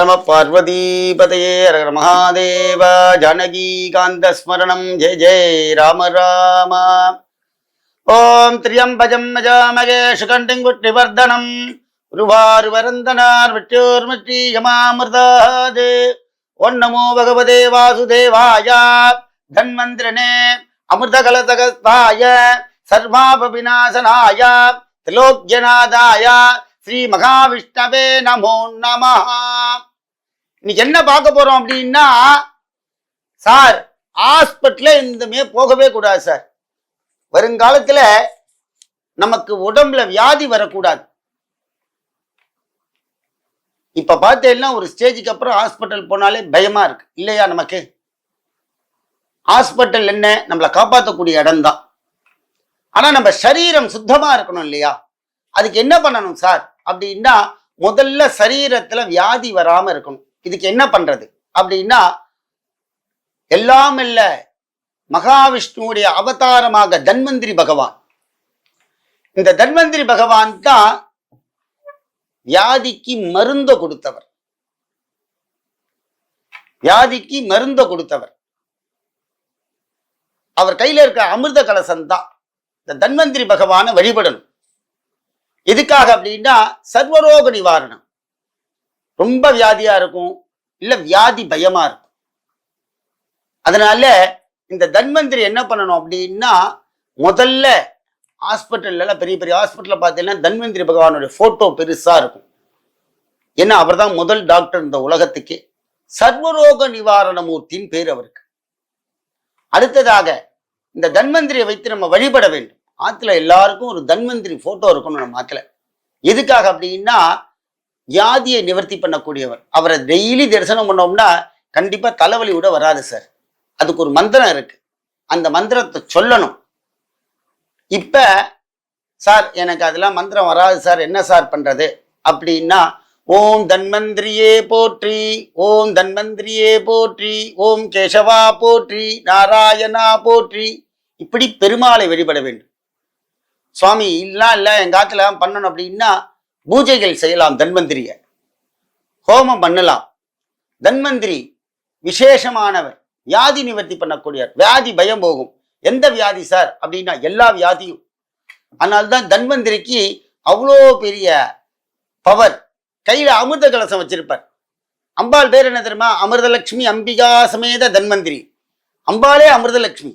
நம பார்வதீபதையே ஹர மகாதேவ. ஜானகீகாந்த ஸ்மரணம் ஜெய ஜெய ராம ராம. ஓம் திரியம்பஜம் யஜாமகே சுகண்டிங்குட்டிவர்தனம் உருவாருவரந்தனார் விட்டோர்மற்றி யமாமிருதாதே. ஓம் நமோ பகவதே வாசுதேவாய தன்வந்திரனே அமிர்தகலதகஸ்தாய சர்வாபவிநாசனாய திலோக்யநாதாய ஸ்ரீ மகாவிஷ்ணவே நமோ நமஹ. இன்னைக்கு என்ன பார்க்க போறோம் அப்படின்னா, சார் ஹாஸ்பிட்டல இந்தமே போகவே கூடாது சார். வருங்காலத்துல நமக்கு உடம்புல வியாதி வரக்கூடாது. இப்ப பார்த்தேன்னா ஒரு ஸ்டேஜுக்கு அப்புறம் ஹாஸ்பிட்டல் போனாலே பயமா இருக்கு இல்லையா? நமக்கு ஹாஸ்பிட்டல் என்ன, நம்மளை காப்பாற்றக்கூடிய இடம் தான். ஆனா நம்ம சரீரம் சுத்தமா இருக்கணும் இல்லையா? அதுக்கு என்ன பண்ணணும் சார் அப்படின்னா, முதல்ல சரீரத்துல வியாதி வராம இருக்கணும். இதுக்கு என்ன பண்றது அப்படின்னா, எல்லாம் இல்ல மகாவிஷ்ணுவுடைய அவதாரமாக தன்வந்திரி பகவான். இந்த தன்வந்திரி பகவான் தான் வியாதிக்கு மருந்த கொடுத்தவர். வியாதிக்கு மருந்த கொடுத்தவர் அவர் கையில இருக்க அமிர்த கலசம் தான். இந்த தன்வந்திரி பகவானை வழிபடணும். எதுக்காக அப்படின்னா, சர்வரோக நிவாரணம். ரொம்ப வியாதியா இருக்கும், இல்ல வியாதி பயமா இருக்கும். அதனால இந்த தன்வந்திரி என்ன பண்ணணும் அப்படின்னா, முதல்ல ஹாஸ்பிட்டல்ல பெரிய பெரிய ஹாஸ்பிட்டல்ல பார்த்தீங்கன்னா தன்வந்திரி பகவானுடைய போட்டோ பெருசா இருக்கும். ஏன்னா அவர் தான் முதல் டாக்டர் இந்த உலகத்துக்கே. சர்வரோக நிவாரண மூர்த்தியின் பேர் அவருக்கு. அடுத்ததாக இந்த தன்வந்திரியை வைத்து நம்ம வழிபட வேண்டும். ஆத்துல எல்லாருக்கும் ஒரு தன்வந்திரி போட்டோ இருக்கணும் நம்ம ஆத்துல. எதுக்காக அப்படின்னா, வியாதியை நிவர்த்தி பண்ணக்கூடியவர். அவரை டெய்லி தரிசனம் பண்ணோம்னா கண்டிப்பா தலைவலி கூட வராது சார். அதுக்கு ஒரு மந்திரம் இருக்கு, அந்த மந்திரத்தை சொல்லணும். இப்ப சார் எனக்கு அதெல்லாம் மந்திரம் வராது சார், என்ன சார் பண்றது அப்படின்னா, ஓம் தன்வந்திரியே போற்றி, ஓம் தன்வந்திரியே போற்றி, ஓம் கேசவா போற்றி, நாராயணா போற்றி, இப்படி பெருமாளை வழிபட வேண்டும். சுவாமி இல்ல எங்க ஆத்துல பண்ணணும் அப்படின்னா, பூஜைகள் செய்யலாம். தன்வந்திரிய ஹோமம் பண்ணலாம். தன்வந்திரி விசேஷமானவர், வியாதி நிவர்த்தி பண்ணக்கூடியவர். வியாதி பயம் போகும். எந்த வியாதி சார் அப்படின்னா, எல்லா வியாதியும். அதனால்தான் தன்வந்திரிக்கு அவ்வளோ பெரிய பவர். கையில அமிர்த கலசம் வச்சிருப்பார். அம்பாள் பேர் என்ன தெரியுமா? அமிர்தலட்சுமி அம்பிகா சமேத தன்வந்திரி. அம்பாளே அமிர்தலட்சுமி,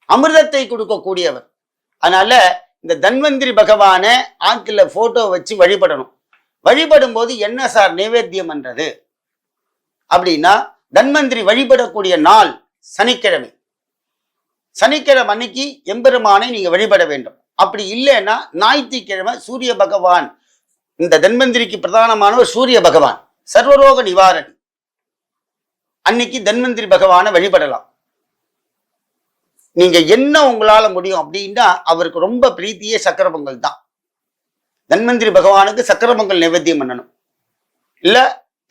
அமிர்தத்தை கொடுக்கக்கூடியவர். அதனால இந்த தன்வந்திரி பகவானை ஆத்துல போட்டோ வச்சு வழிபடணும். வழிபடும் போது என்ன சார் நைவேத்தியம் பண்றது அப்படின்னா, தன்வந்திரி வழிபடக்கூடிய நாள் சனிக்கிழமை. சனிக்கிழமை அன்னைக்கு எம்பெருமானை நீங்க வழிபட வேண்டும். அப்படி இல்லைன்னா ஞாயிற்றுக்கிழமை சூரிய பகவான், இந்த தன்வந்திரிக்கு பிரதானமானவர் சூரிய பகவான், சர்வரோக நிவாரணி. அன்னைக்கு தன்வந்திரி பகவானை வழிபடலாம். நீங்க என்ன உங்களால முடியும் அப்படின்னா, அவருக்கு ரொம்ப பிரீத்தியே சக்கர பொங்கல் தான். தன்வந்திரி பகவானுக்கு சக்கர பொங்கல் நைவேத்தியம் பண்ணணும். இல்ல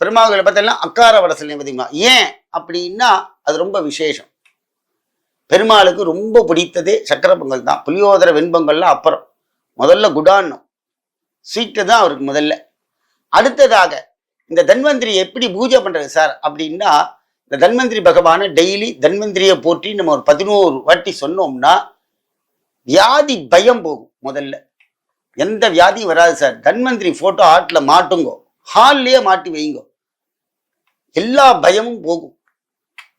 பெருமாள்களை பார்த்தீங்கன்னா அக்கார வடசல் நைவேத்தியமா. ஏன் அப்படின்னா, அது ரொம்ப விசேஷம். பெருமாளுக்கு ரொம்ப பிடித்ததே சக்கர பொங்கல் தான். புளியோதர வெண்பொங்கல்லாம் அப்புறம். முதல்ல குடான்னும் ஸ்வீட்டு தான் அவருக்கு முதல்ல. அடுத்ததாக இந்த தன்வந்திரி எப்படி பூஜை பண்றது சார் அப்படின்னா, இந்த தன்வந்திரி பகவானை டெய்லி தன்வந்திரியை போற்றி நம்ம ஒரு 11 வாட்டி சொன்னோம்னா வியாதி பயம் போகும். முதல்ல எந்த வியாதியும் வராது சார். தன்வந்திரி போட்டோ ஆட்ல மாட்டுங்கோ, ஹால்லயே மாட்டி வைங்கோ, எல்லா பயமும் போகும்.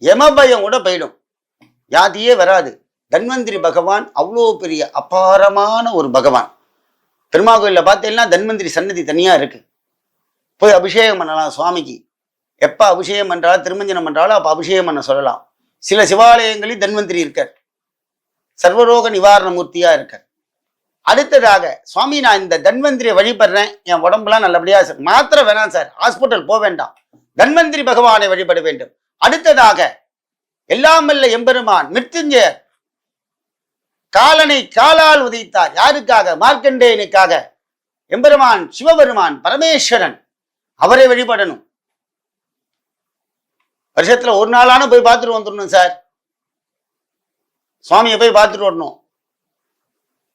யம பயம் கூட போயிடும், வியாதியே வராது. தன்வந்திரி பகவான் அவ்வளோ பெரிய அபாரமான ஒரு பகவான். பெருமாள் கோயில்ல பார்த்தீங்கன்னா தன்வந்திரி சன்னதி தனியா இருக்கு. போய் அபிஷேகம் பண்ணலாம் சுவாமிக்கு. எப்ப அபிஷேகம் பண்றாலும் திருமஞ்சனம் பண்றாலும் அப்ப அபிஷேகம் பண்ண சொல்லலாம். சில சிவாலயங்களில் தன்வந்திரி இருக்கார், சர்வரோக நிவாரண மூர்த்தியா இருக்கார். அடுத்ததாக, சுவாமி நான் இந்த தன்வந்திரியை வழிபடுறேன், என் உடம்புலாம் நல்லபடியா சார், மாத்திரை வேணாம் சார், ஹாஸ்பிட்டல் போக வேண்டாம், தன்வந்திரி பகவானை வழிபட வேண்டும். அடுத்ததாக, எல்லாம் வல்ல எம்பெருமான் மிருத்யுஞ்சயர் காலனை காலால் உதைத்தார். யாருக்காக? மார்க்கண்டேயனுக்காக. எம்பெருமான் சிவபெருமான் பரமேஸ்வரன், அவரை வழிபடணும். வருஷத்துல ஒரு நாளான போய் பார்த்துட்டு வந்துடணும் சார். சுவாமியை போய் பார்த்துட்டு வரணும்.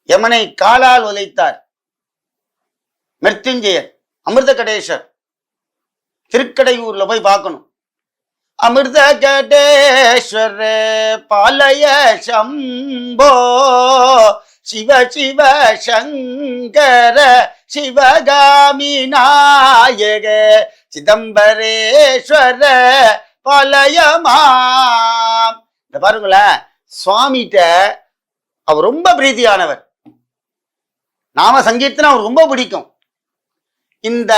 யமனை காலால் உதைத்தார் மிருத்யுஞ்சயர், அமிர்த கடேஸ்வர். திருக்கடையூர்ல போய் பார்க்கணும். அமிர்த கடேஸ்வர பாலய சம்போ சிவ சிவ சங்கர சிவகாமி நாயக சிதம்பரேஸ்வர பாலயமாம். இந்த பாருங்களேன், சுவாமிகிட்ட அவர் ரொம்ப பிரீதியானவர். நாம சங்கீர்த்தனம் அவர் ரொம்ப பிடிக்கும். இந்த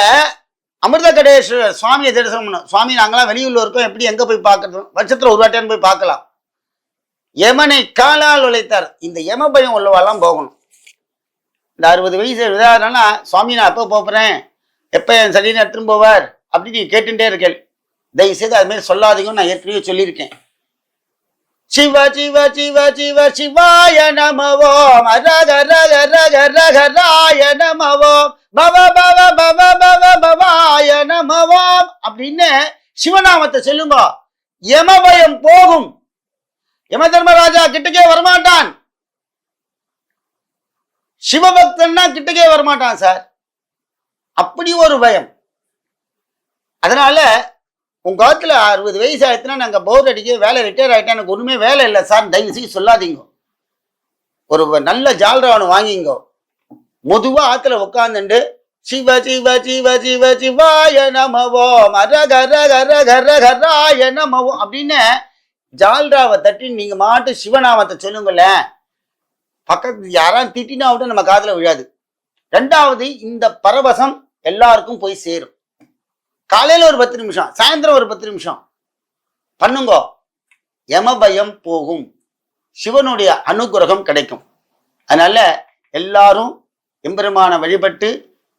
அமிர்த கடேஸ்வரர் சுவாமியை தரிசனம் பண்ணணும். சுவாமி நாங்களாம் வெளியூர்ல இருக்கோம், எப்படி எங்க போய் பார்க்கறது? வருஷத்துல ஒரு வாட்டியான்னு போய் பார்க்கலாம். யமனை காலால் உழைத்தார். இந்த யம பயம் உள்ளவாலாம் போகணும். இந்த 60 வயசு விதாரணா சுவாமி நான் எப்போ போறேன், எப்ப என் சரி எடுத்துன்னு போவார் அப்படின்னு நீ கேட்டுட்டே இருக்கேன். தயவு செய்து அது மாதிரி சொல்லாதீங்கன்னு நான் ஏற்கனவே சொல்லியிருக்கேன். சிவ சிவ சிவ சிவ சிவாய நமவோம் ரக ரக ரக ரக ராய நமவோம் பவ பவ பவ பவ பவாய நமவோம் அப்படின்னு சிவநாமத்தை சொல்லுங்க. யமபயம் போகும். யம தர்மராஜா கிட்டக்கே வரமாட்டான். சிவபக்தன்னா கிட்டக்கே வரமாட்டான் சார். அப்படி ஒரு பயம். அதனால உங்க காலத்துல 60 வயசு ஆயிடுச்சுன்னா நாங்க போர் அடிக்க வேலை ரிட்டையர் ஆயிட்டா எனக்கு ஒண்ணுமே வேலை இல்லை சார் தயவு செய்து சொல்லாதீங்க. ஒரு நல்ல ஜால்ராவனை வாங்கிங்க. பொதுவா ஆத்துல உட்காந்துண்டு சிவ சிவ சிவ சிவ சிவாய நமவோம் ரக ரக ரக ரக ராய நமவோம் அப்படின்னு ஜால்ராவை தட்டி நீங்க மாட்டு சிவநாமத்தை சொல்லுங்களேன். பக்கத்து யாராவது திட்டினா விட நம்ம காதுல விழாது. ரெண்டாவது, இந்த பரவசம் எல்லாருக்கும் போய் சேரும். காலையில ஒரு 10 நிமிஷம், சாயந்தரம் ஒரு 10 நிமிஷம் பண்ணுங்க. யமபயம் போகும். சிவனுடைய அனுகிரகம் கிடைக்கும். அதனால எல்லாரும் எம்பெருமான வழிபட்டு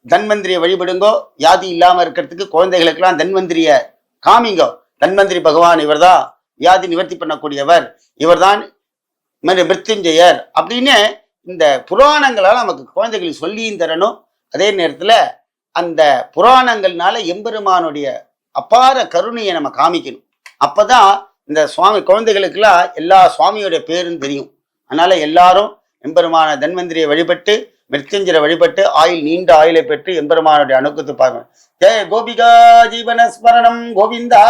தன்வந்திரியை வழிபடுங்கோ. வியாதி இல்லாம இருக்கிறதுக்கு குழந்தைகளுக்கெல்லாம் தன்வந்திரிய காமிங்கோ. தன்வந்திரி பகவான் இவர்தான் வியாதி நிவர்த்தி பண்ணக்கூடியவர், இவர்தான் மிருத்யுஞ்சயர் அப்படின்னு இந்த புராணங்களால் நமக்கு குழந்தைகளுக்கு சொல்லியும் தரணும். அதே நேரத்துல அந்த புராணங்கள்னால எம்பெருமானுடைய அபார கருணையை நம்ம காமிக்கணும். அப்பதான் இந்த சுவாமி குழந்தைகளுக்கெல்லாம் எல்லா சுவாமியோட பேரும் தெரியும். அதனால எல்லாரும் எம்பெருமான தன்வந்திரியை வழிபட்டு மிருத்யுஞ்சரை வழிபட்டு நீண்ட ஆயுளை பெற்று எம்பெருமானுடைய அனுகிரகத்தை பார்க்கணும். ஜெய கோபிகா ஜீவன ஸ்மரணம் கோவிந்தா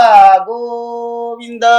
கோவிந்தா.